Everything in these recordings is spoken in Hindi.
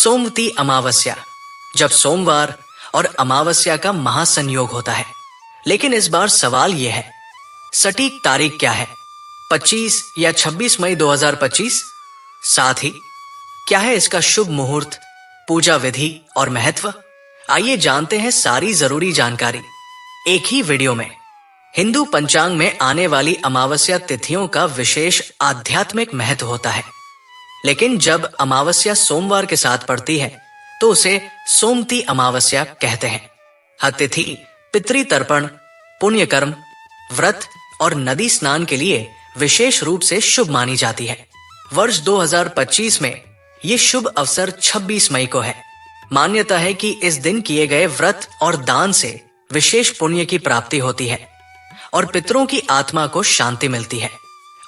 सोमवती अमावस्या, जब सोमवार और अमावस्या का महासंयोग होता है। लेकिन इस बार सवाल यह है, सटीक तारीख क्या है? 25 या 26 मई 2025? साथ ही क्या है इसका शुभ मुहूर्त, पूजा विधि और महत्व? आइए जानते हैं सारी जरूरी जानकारी एक ही वीडियो में। हिंदू पंचांग में आने वाली अमावस्या तिथियों का विशेष आध्यात्मिक महत्व होता है। लेकिन जब अमावस्या सोमवार के साथ पड़ती है तो उसे सोमवती अमावस्या कहते हैं। हर तिथि पितृ तर्पण, पुण्य कर्म, व्रत और नदी स्नान के लिए विशेष रूप से शुभ मानी जाती है। वर्ष 2025 में ये शुभ अवसर 26 मई को है। मान्यता है कि इस दिन किए गए व्रत और दान से विशेष पुण्य की प्राप्ति होती है और पितरों की आत्मा को शांति मिलती है।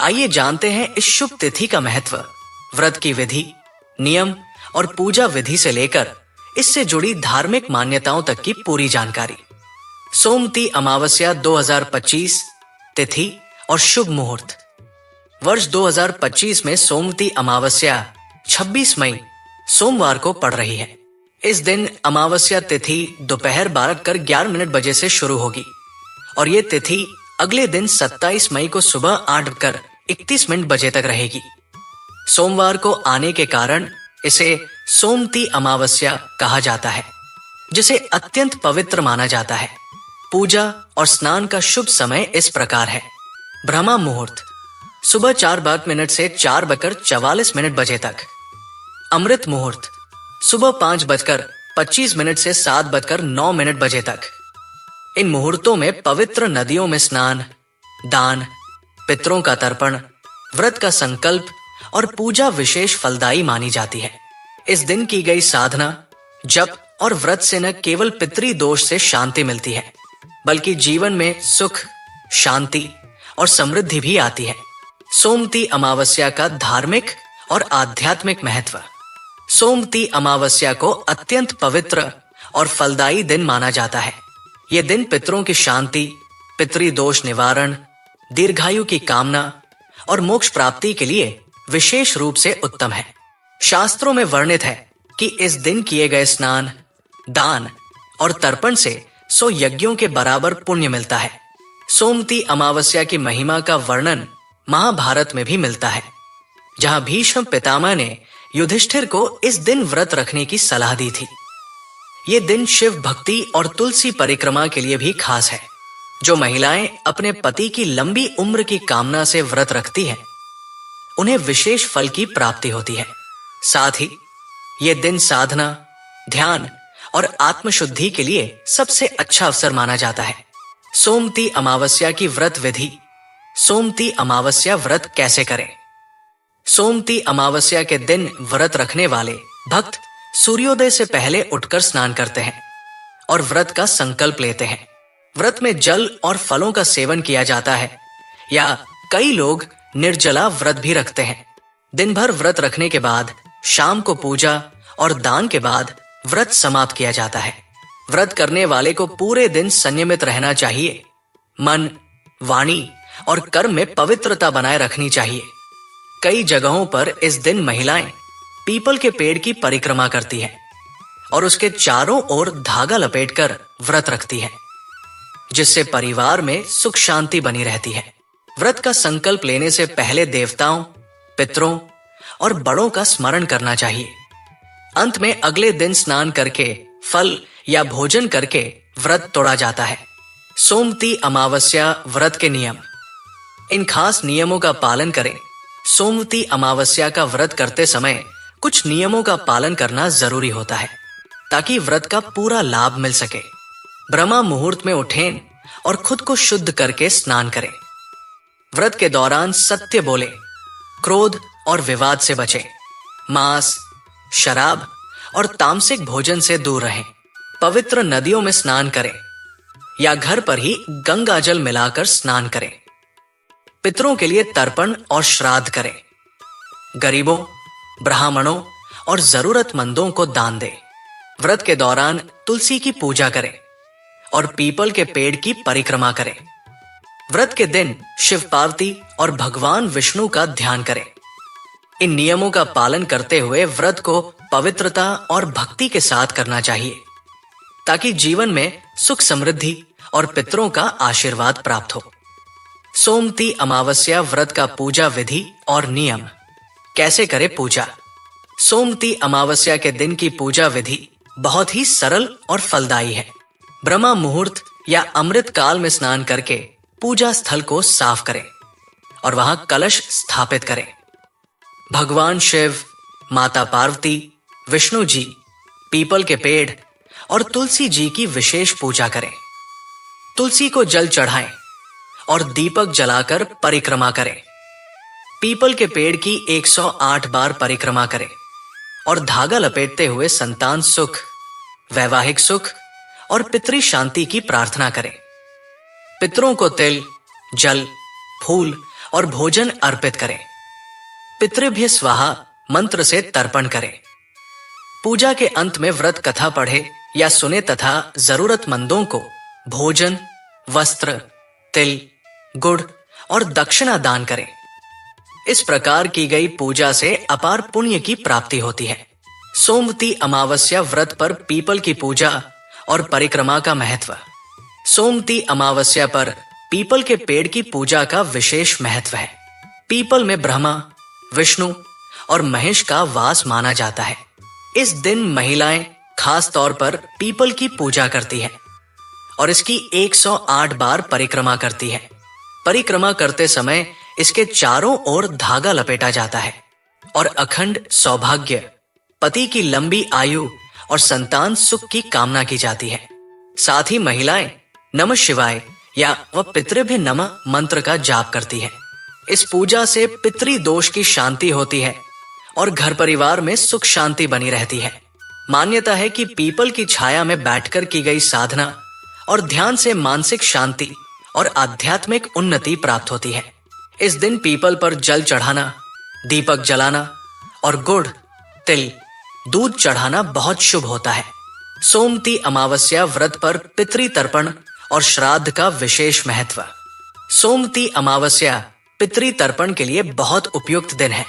आइए जानते हैं इस शुभ तिथि का महत्व, व्रत की विधि, नियम और पूजा विधि से लेकर इससे जुड़ी धार्मिक मान्यताओं तक की पूरी जानकारी। सोमवती अमावस्या 2025 तिथि और शुभ मुहूर्त। वर्ष 2025 में सोमवती अमावस्या 26 मई सोमवार को पड़ रही है। इस दिन अमावस्या तिथि दोपहर 12:11 बजे से शुरू होगी और ये तिथि अगले दिन 27 मई को सुबह 8:31 बजे तक रहेगी। सोमवार को आने के कारण इसे सोमवती अमावस्या कहा जाता है, जिसे अत्यंत पवित्र माना जाता है। पूजा और स्नान का शुभ समय इस प्रकार है। ब्रह्मा मुहूर्त सुबह 4:02 से 4:44 बजे तक। अमृत मुहूर्त सुबह 5:25 से 7:09 बजे तक। इन मुहूर्तों में पवित्र नदियों में स्नान, दान, पितरों का तर्पण, व्रत का संकल्प और पूजा विशेष फलदायी मानी जाती है। इस दिन की गई साधना, जप और व्रत से न केवल पितृ दोष से शांति मिलती है, बल्कि जीवन में सुख, शांति और समृद्धि भी आती है। सोमवती अमावस्या का धार्मिक और आध्यात्मिक महत्व। सोमवती अमावस्या को अत्यंत पवित्र और फलदायी दिन माना जाता है। यह दिन पितरों की शांति, पितृ दोष निवारण, दीर्घायु की कामना और मोक्ष प्राप्ति के लिए विशेष रूप से उत्तम है। शास्त्रों में वर्णित है कि इस दिन किए गए स्नान, दान और तर्पण से 100 यज्ञों के बराबर पुण्य मिलता है। सोमवती अमावस्या की महिमा का वर्णन महाभारत में भी मिलता है, जहां भीष्म पितामह ने युधिष्ठिर को इस दिन व्रत रखने की सलाह दी थी। ये दिन शिव भक्ति और तुलसी परिक्रमा के लिए भी खास है। जो महिलाएं अपने पति की लंबी उम्र की कामना से व्रत रखती हैं, उन्हें विशेष फल की प्राप्ति होती है। साथ ही ये दिन साधना, ध्यान और आत्मशुद्धि के लिए सबसे अच्छा अवसर माना जाता है। सोमवती अमावस्या की व्रत विधि। सोमवती अमावस्या व्रत कैसे करें? सोमवती अमावस्या के दिन व्रत रखने वाले भक्त सूर्योदय से पहले उठकर स्नान करते हैं और व्रत का संकल्प लेते हैं। व्रत में जल और फलों का सेवन किया जाता है, या कई लोग निर्जला व्रत भी रखते हैं। दिन भर व्रत रखने के बाद शाम को पूजा और दान के बाद व्रत समाप्त किया जाता है। व्रत करने वाले को पूरे दिन संयमित रहना चाहिए। मन, वाणी और कर्म में पवित्रता बनाए रखनी चाहिए। कई जगहों पर इस दिन महिलाएं पीपल के पेड़ की परिक्रमा करती हैं और उसके चारों ओर धागा लपेटकर व्रत रखती हैं, जिससे परिवार में सुख शांति बनी रहती है। व्रत का संकल्प लेने से पहले देवताओं, पितरों और बड़ों का स्मरण करना चाहिए। अंत में अगले दिन स्नान करके फल या भोजन करके व्रत तोड़ा जाता है। सोमवती अमावस्या व्रत के नियम। इन खास नियमों का पालन करें। सोमवती अमावस्या का व्रत करते समय कुछ नियमों का पालन करना जरूरी होता है, ताकि व्रत का पूरा लाभ मिल सके। ब्रह्मा मुहूर्त में उठें और खुद को शुद्ध करके स्नान करें। व्रत के दौरान सत्य बोले, क्रोध और विवाद से बचें। मांस, शराब और तामसिक भोजन से दूर रहें। पवित्र नदियों में स्नान करें या घर पर ही गंगा जल मिलाकर स्नान करें। पितरों के लिए तर्पण और श्राद्ध करें। गरीबों, ब्राह्मणों और जरूरतमंदों को दान दें। व्रत के दौरान तुलसी की पूजा करें और पीपल के पेड़ की परिक्रमा करें। व्रत के दिन शिव पार्वती और भगवान विष्णु का ध्यान करें। इन नियमों का पालन करते हुए व्रत को पवित्रता और भक्ति के साथ करना चाहिए, ताकि जीवन में सुख समृद्धि और पितरों का आशीर्वाद प्राप्त हो। सोमती अमावस्या व्रत का पूजा विधि और नियम। कैसे करें पूजा? सोमती अमावस्या के दिन की पूजा विधि बहुत ही सरल और फलदायी है। ब्रह्मा मुहूर्त या अमृत काल में स्नान करके पूजा स्थल को साफ करें और वहां कलश स्थापित करें। भगवान शिव, माता पार्वती, विष्णु जी, पीपल के पेड़ और तुलसी जी की विशेष पूजा करें। तुलसी को जल चढ़ाएं और दीपक जलाकर परिक्रमा करें। पीपल के पेड़ की 108 बार परिक्रमा करें और धागा लपेटते हुए संतान सुख, वैवाहिक सुख और पितृ शांति की प्रार्थना करें। पितरों को तिल, जल, फूल और भोजन अर्पित करें। पितृभ्य स्वाहा मंत्र से तर्पण करें। पूजा के अंत में व्रत कथा पढ़े या सुने तथा जरूरतमंदों को भोजन, वस्त्र, तिल, गुड़ और दक्षिणा दान करें। इस प्रकार की गई पूजा से अपार पुण्य की प्राप्ति होती है। सोमवती अमावस्या व्रत पर पीपल की पूजा और परिक्रमा का महत्व। सोमवती अमावस्या पर पीपल के पेड़ की पूजा का विशेष महत्व है। पीपल में ब्रह्मा, विष्णु और महेश का वास माना जाता है। इस दिन महिलाएं खास तौर पर पीपल की पूजा करती है और इसकी 108 बार परिक्रमा करती है। परिक्रमा करते समय इसके चारों ओर धागा लपेटा जाता है और अखंड सौभाग्य, पति की लंबी आयु और संतान सुख की कामना की जाती है। साथ ही महिलाएं नमः शिवाय या व पितृभ्य नमः मंत्र का जाप करती है। इस पूजा से पितृ दोष की शांति होती है और घर परिवार में सुख शांति बनी रहती है। मान्यता है कि पीपल की छाया में बैठकर की गई साधना और ध्यान से मानसिक शांति और आध्यात्मिक उन्नति प्राप्त होती है। इस दिन पीपल पर जल चढ़ाना, दीपक जलाना और गुड़, तिल, दूध चढ़ाना बहुत शुभ होता है। सोमवती अमावस्या व्रत पर पितृ तर्पण और श्राद्ध का विशेष महत्व। सोमवती अमावस्या पितृ तर्पण के लिए बहुत उपयुक्त दिन है।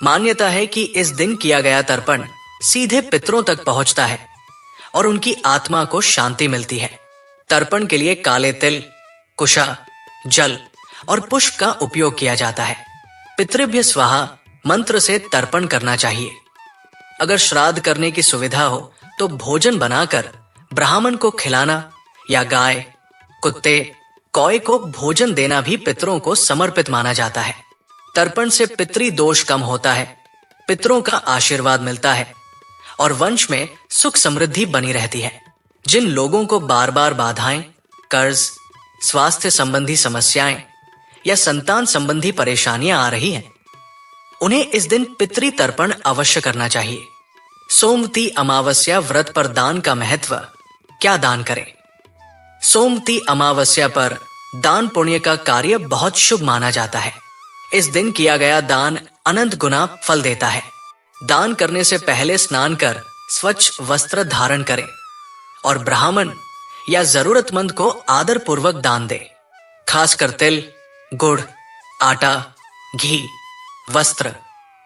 मान्यता है कि इस दिन किया गया तर्पण सीधे पितरों तक पहुंचता है और उनकी आत्मा को शांति मिलती है। तर्पण के लिए काले तिल, कुशा, जल और पुष्प का उपयोग किया जाता है। पितृभ्य स्वाहा मंत्र से तर्पण करना चाहिए। अगर श्राद्ध करने की सुविधा हो तो भोजन बनाकर ब्राह्मण को खिलाना या गाय, कुत्ते, कौए को भोजन देना भी पितरों को समर्पित माना जाता है। तर्पण से पितृ दोष कम होता है, पितरों का आशीर्वाद मिलता है और वंश में सुख समृद्धि बनी रहती है। जिन लोगों को बार बार बाधाएं, कर्ज, स्वास्थ्य संबंधी समस्याएं या संतान संबंधी परेशानियां आ रही हैं, उन्हें इस दिन पितृ तर्पण अवश्य करना चाहिए। सोमवती अमावस्या व्रत पर दान का महत्व। क्या दान करें? सोमवती अमावस्या पर दान पुण्य का कार्य बहुत शुभ माना जाता है। इस दिन किया गया दान अनंत गुना फल देता है। दान करने से पहले स्नान कर स्वच्छ वस्त्र धारण करें और ब्राह्मण या जरूरतमंद को आदर पूर्वक दान दे। खासकर तिल, गुड़, आटा, घी, वस्त्र,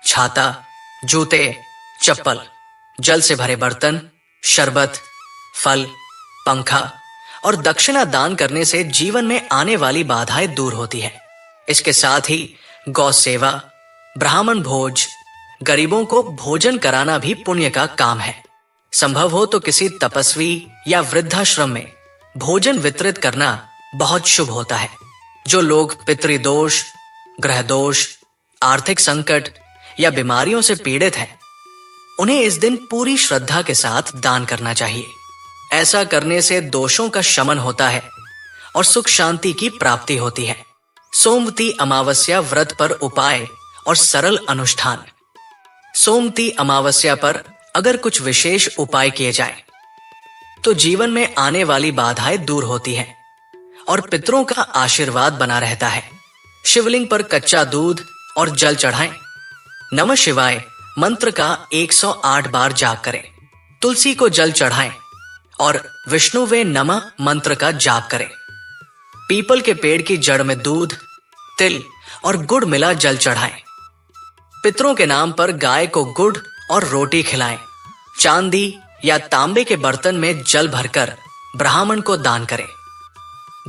छाता, जूते, चप्पल, जल से भरे बर्तन, शरबत, फल, पंखा और दक्षिणा दान करने से जीवन में आने वाली बाधाएं दूर होती है। इसके साथ ही गौ सेवा, ब्राह्मण भोज, गरीबों को भोजन कराना भी पुण्य का काम है। संभव हो तो किसी तपस्वी या वृद्धाश्रम में भोजन वितरित करना बहुत शुभ होता है। जो लोग पितृदोष, ग्रह दोष, आर्थिक संकट या बीमारियों से पीड़ित हैं, उन्हें इस दिन पूरी श्रद्धा के साथ दान करना चाहिए। ऐसा करने से दोषों का शमन होता है और सुख शांति की प्राप्ति होती है। सोमवती अमावस्या व्रत पर उपाय और सरल अनुष्ठान। सोमवती अमावस्या पर अगर कुछ विशेष उपाय किए जाएं, तो जीवन में आने वाली बाधाएं दूर होती हैं और पितरों का आशीर्वाद बना रहता है। शिवलिंग पर कच्चा दूध और जल चढ़ाएं। नमः शिवाय मंत्र का 108 बार जाप करें। तुलसी को जल चढ़ाएं और विष्णुवे नमः मंत्र का जाप करें। पीपल के पेड़ की जड़ में दूध, तिल और गुड़ मिला जल चढ़ाएं। पितरों के नाम पर गाय को गुड़ और रोटी खिलाएं चांदी या तांबे के बर्तन में जल भरकर ब्राह्मण को दान करें।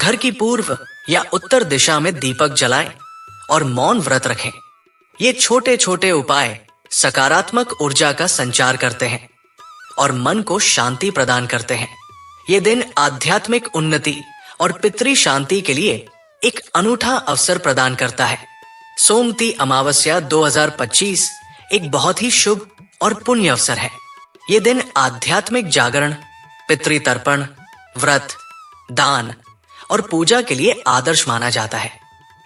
घर की पूर्व या उत्तर दिशा में दीपक जलाएं और मौन व्रत रखें। ये छोटे छोटे उपाय सकारात्मक ऊर्जा का संचार करते हैं और मन को शांति प्रदान करते हैं। ये दिन आध्यात्मिक उन्नति और पितृ शांति के लिए एक अनूठा अवसर प्रदान करता है। सोमती अमावस्या 2025 एक बहुत ही शुभ और पुण्य अवसर है। ये दिन आध्यात्मिक जागरण, पितृतर्पण, व्रत, दान और पूजा के लिए आदर्श माना जाता है।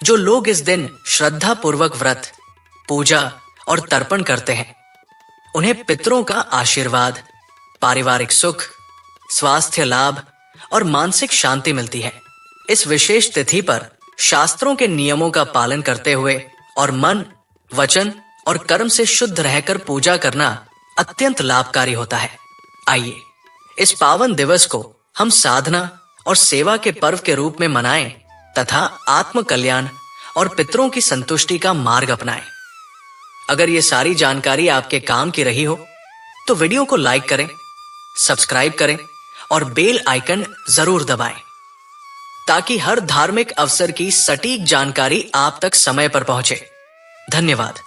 जो लोग इस दिन श्रद्धा पूर्वक व्रत, पूजा और तर्पण करते हैं, उन्हें पितरों का आशीर्वाद, पारिवारिक सुख, स्वास्थ्य लाभ और मानसिक शांति मिलती है। इस विशेष तिथि पर शास्त्रों के नियमों का पालन करते हुए और मन, वचन और कर्म से शुद्ध रहकर पूजा करना अत्यंत लाभकारी होता है। आइए इस पावन दिवस को हम साधना और सेवा के पर्व के रूप में मनाएं तथा आत्म कल्याण और पितरों की संतुष्टि का मार्ग अपनाएं। अगर ये सारी जानकारी आपके काम की रही हो तो वीडियो को लाइक करें, सब्सक्राइब करें और बेल आइकन जरूर दबाएं ताकि हर धार्मिक अवसर की सटीक जानकारी आप तक समय पर पहुंचे। धन्यवाद।